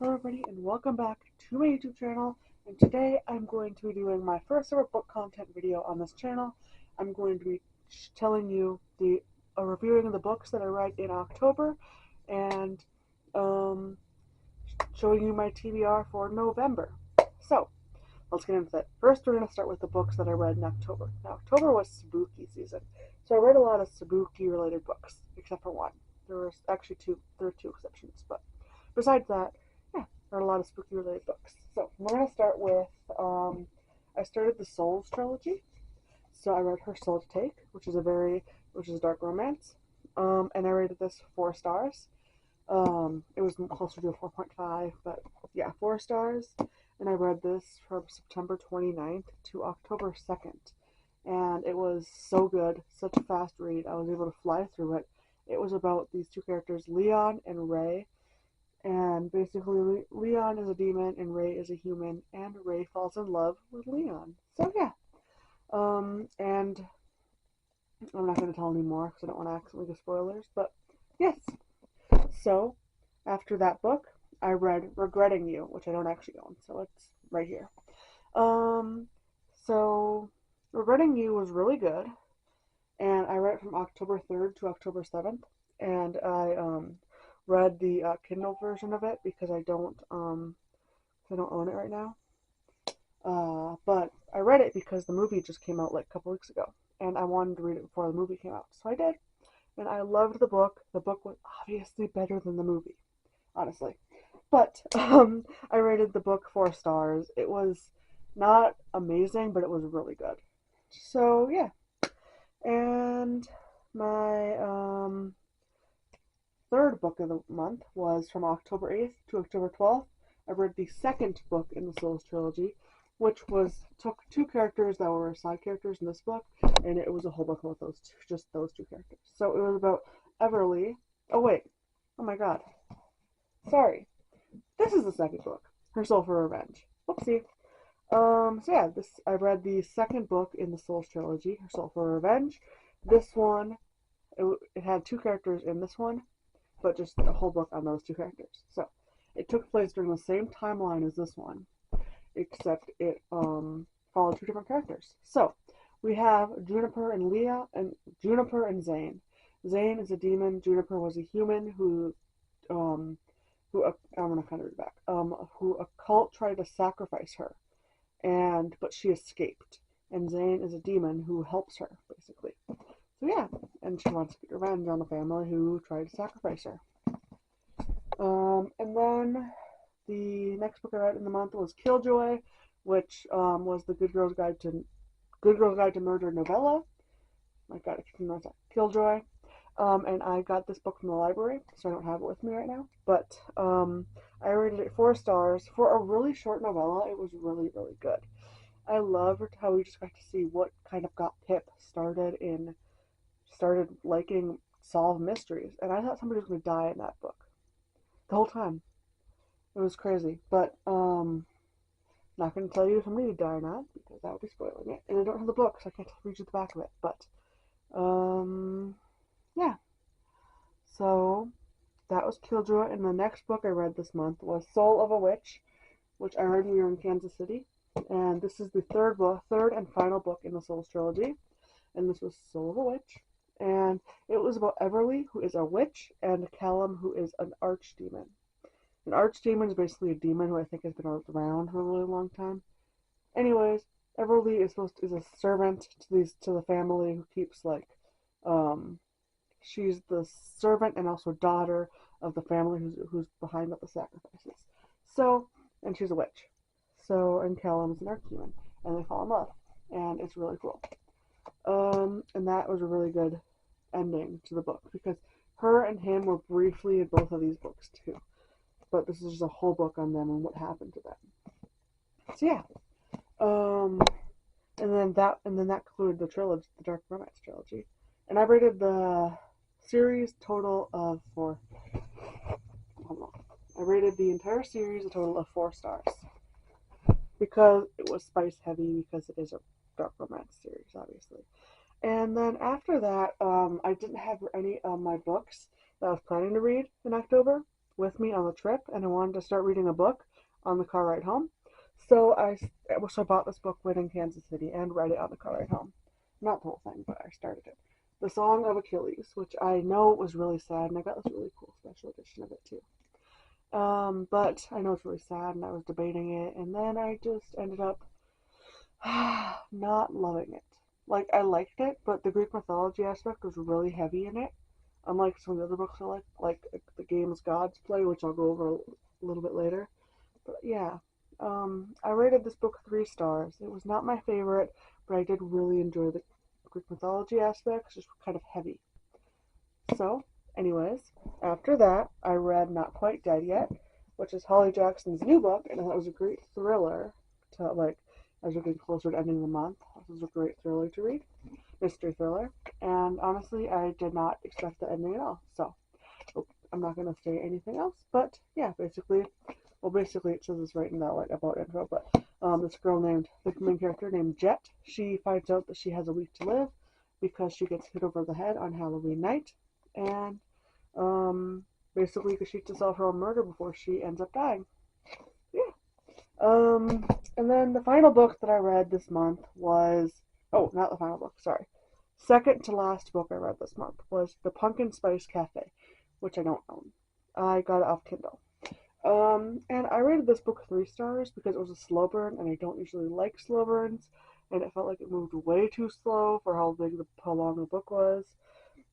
Hello everybody and welcome back to my YouTube channel, and today I'm going to be doing my first ever book content video on this channel. I'm going to be telling you reviewing the books that I read in October and um, showing you my TBR for November. So let's get into it. First, we're going to start with the books that I read in October. Now, October was spooky season, so I read a lot of spooky related books, except for one. There were actually two. There were two exceptions, but besides that, yeah, there are a lot of spooky related books. So we're going to start with I started the Souls trilogy. So I read Her Soul to Take, which is a dark romance, and I rated this 4 stars. It was closer to a 4.5, but yeah, 4 stars. And I read this from September 29th to October 2nd. And it was so good, such a fast read. I was able to fly through it. It was about these two characters, Leon and Ray. And basically, Leon is a demon and Ray is a human, and Ray falls in love with Leon. So yeah. And I'm not going to tell any more because I don't want to accidentally give spoilers, but yes. So, after that book, I read Regretting You, which I don't actually own, so it's right here. Um, so Regretting You was really good, and I read it from October 3rd to October 7th, and I read the Kindle version of it because I don't own it right now. But I read it because the movie just came out like a couple weeks ago, and I wanted to read it before the movie came out, so I did. And I loved the book. The book was obviously better than the movie, honestly. But I rated the book 4 stars. It was not amazing, but it was really good. So yeah. And my third book of the month was from October 8th to October 12th. I read the second book in the Souls trilogy, which took two characters that were side characters in this book, and it was a whole book about just those two characters. So it was about Everly. Oh wait, oh my god, sorry. This is the second book, Her Soul for Revenge. Whoopsie. So yeah, this I read the second book in the Souls trilogy, Her Soul for Revenge. This one, it had two characters in this one, but just a whole book on those two characters. So it took place during the same timeline as this one, except it followed two different characters. So we have Juniper and Leah, and Juniper and Zane. Zane is a demon. Juniper was a human um, I'm gonna kind of read it back. Who a cult tried to sacrifice her, but she escaped. And Zane is a demon who helps her basically. So yeah, and she wants to get revenge on the family who tried to sacrifice her. And then the next book I read in the month was Killjoy, which was the Good Girl's Guide to Murder novella. I got it from Killjoy. And I got this book from the library, so I don't have it with me right now. But I rated it 4 stars for a really short novella. It was really, really good. I loved how we just got to see what kind of got Pip started liking solve mysteries, and I thought somebody was going to die in that book the whole time. It was crazy, but not going to tell you if somebody died or not because that would be spoiling it, and I don't have the book, so I can't read you the back of it. But yeah. So that was Killjoy, and the next book I read this month was Soul of a Witch, which I read when we were in Kansas City, and this is the third and final book in the Souls trilogy, and this was Soul of a Witch, and it was about Everly, who is a witch, and Callum, who is an archdemon. An archdemon is basically a demon who I think has been around for a really long time. Anyways, Everly is a servant to the family who keeps um she's the servant and also daughter of the family who's behind all the sacrifices. So, and she's a witch. So, and Callum's an archdemon, and they fall in love, and it's really cool. And that was a really good ending to the book because her and him were briefly in both of these books too. But this is just a whole book on them and what happened to them. So yeah. Um, and then that concluded the trilogy, the Dark Romance trilogy. And I rated the series total of four. Hold on. I rated the entire series a total of 4 stars because it was spice heavy because it is a dark romance series, obviously. And then after that, I didn't have any of my books that I was planning to read in October. with me on the trip, and I wanted to start reading a book on the car ride home. So I bought this book when in Kansas City and read it on the car ride home. Not the whole thing, but I started it. The Song of Achilles, which I know was really sad, and I got this really cool special edition of it too. But I know it's really sad, and I was debating it, and then I just ended up not loving it. Like, I liked it, but the Greek mythology aspect was really heavy in it. Unlike some of the other books I like the games gods play, which I'll go over a little bit later. But yeah, I rated this book 3 stars. It was not my favorite, but I did really enjoy the Greek mythology aspects, just kind of heavy. So, anyways, after that, I read Not Quite Dead Yet, which is Holly Jackson's new book, and it was a great thriller to, like, as we're getting closer to ending the month. This was a great thriller to read, mystery thriller, and honestly, I did not expect the ending at all. So, I'm not going to say anything else, but yeah, basically it says this right in the about intro, but this girl named, the main character named Jet, she finds out that she has a week to live because she gets hit over the head on Halloween night, and basically she cheats herself her own murder before she ends up dying. Yeah. And then the final book that I read this month was, oh, not the final book, sorry. Second to last book I read this month was The Pumpkin Spice Cafe, which I don't own. I got it off Kindle. And I rated this book 3 stars because it was a slow burn, and I don't usually like slow burns, and it felt like it moved way too slow for how long the book was.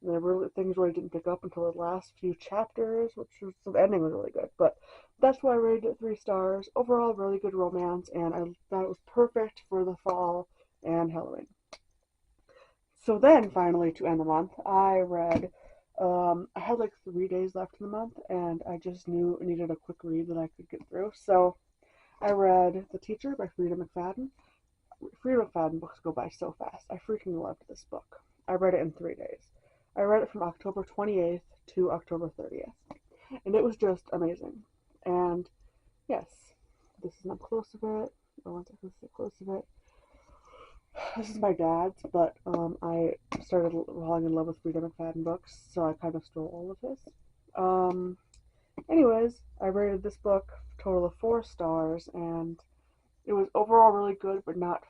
And things really didn't pick up until the last few chapters, so the ending was really good. But that's why I rated it 3 stars. Overall, really good romance, and I thought it was perfect for the fall and Halloween. So then, finally, to end the month, I read. I had like 3 days left in the month, and I just knew I needed a quick read that I could get through. So I read The Teacher by Frida McFadden. Frida McFadden books go by so fast. I freaking loved this book. I read it in 3 days. I read it from October 28th to October 30th, and it was just amazing. And yes, this is an up close of it. Oh, one second, this is close of it. This is my dad's, but I started falling in love with Frida McFadden books, so I kind of stole all of his. Anyways, I rated this book a total of 4 stars, and it was overall really good, but not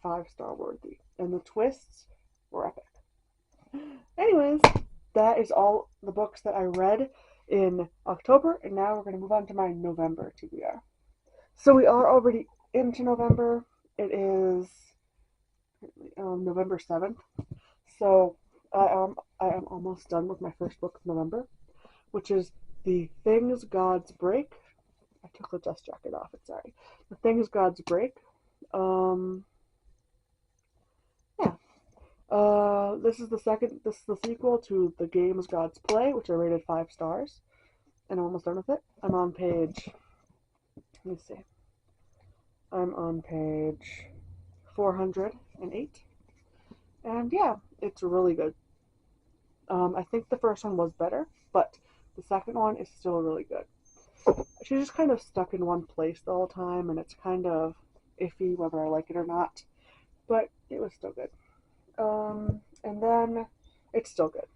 5 star worthy. And the twists were epic. Anyways, that is all the books that I read in October, and now we're going to move on to my November TBR. So we are already into November. It is November 7th. So I am almost done with my first book of November, which is The Things Gods Break. I took the dust jacket off. It's sorry. The Things Gods Break. Yeah. This is the sequel to The Games Gods Play, which I rated 5 stars, and I'm almost done with it. I'm on page. Let me see. I'm on page 408, and yeah, it's really good. I think the first one was better, but the second one is still really good. She's just kind of stuck in one place the whole time, and it's kind of iffy whether I like it or not, but it was still good. And then it's still good.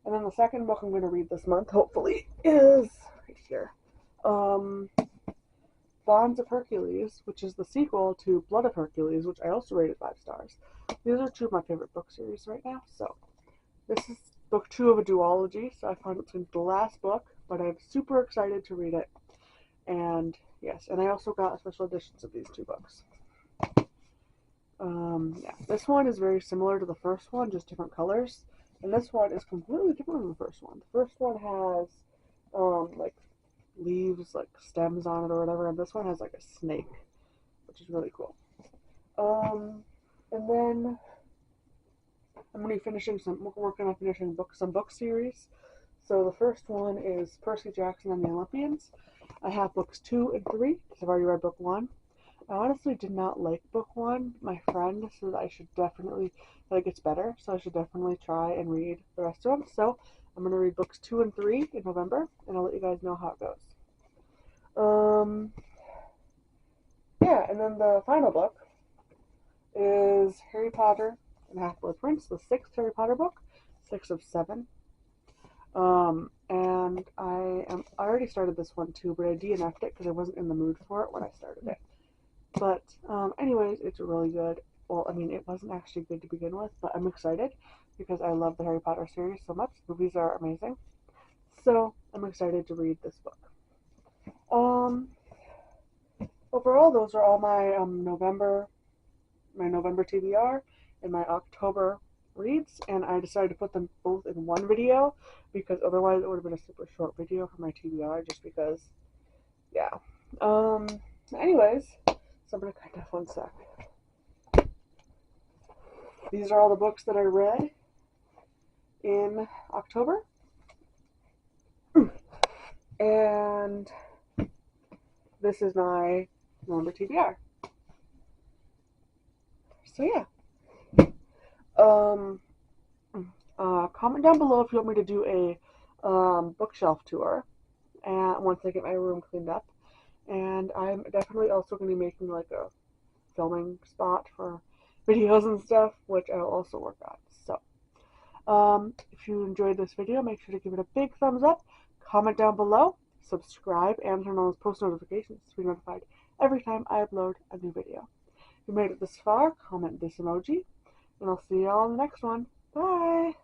And then the second book I'm going to read this month, hopefully, is right here. Bonds of Hercules, which is the sequel to Blood of Hercules, which I also rated 5 stars. These are 2 of my favorite book series right now. So this is book 2 of a duology, so I found it's going to be the last book, but I'm super excited to read it. And yes, and I also got special editions of these 2 books. Yeah, this one is very similar to the first one, just different colors. And this one is completely different from the first one. The first one has like leaves, like stems on it or whatever, and this one has like a snake, which is really cool. And then I'm going to be working on finishing some book series. So the first one is Percy Jackson and the Olympians. I have books 2 and 3 because I've already read book 1. I honestly did not like book 1. My friend said that it gets better, so I should definitely try and read the rest of them. So I'm going to read books 2 and 3 in November, and I'll let you guys know how it goes. Yeah, and then the final book is Harry Potter and Half-Blood Prince, the 6th Harry Potter book, 6 of 7. And and I already started this one too, but I DNF'd it because I wasn't in the mood for it when I started it. But anyways, it's really good. Well, I mean, it wasn't actually good to begin with, but I'm excited because I love the Harry Potter series so much. The movies are amazing. So I'm excited to read this book. Overall, those are all my November TBR and my October reads, and I decided to put them both in one video because otherwise it would have been a super short video for my TBR just because, yeah. Anyways, so I'm gonna kind of one sec. These are all the books that I read in October. And this is my November TBR. So yeah. Comment down below if you want me to do a bookshelf tour and once I get my room cleaned up. And I'm definitely also going to be making like a filming spot for videos and stuff, which I'll also work on. So, if you enjoyed this video, make sure to give it a big thumbs up, comment down below, subscribe, and turn on those post notifications to be notified every time I upload a new video. If you made it this far, comment this emoji, and I'll see you all in the next one. Bye!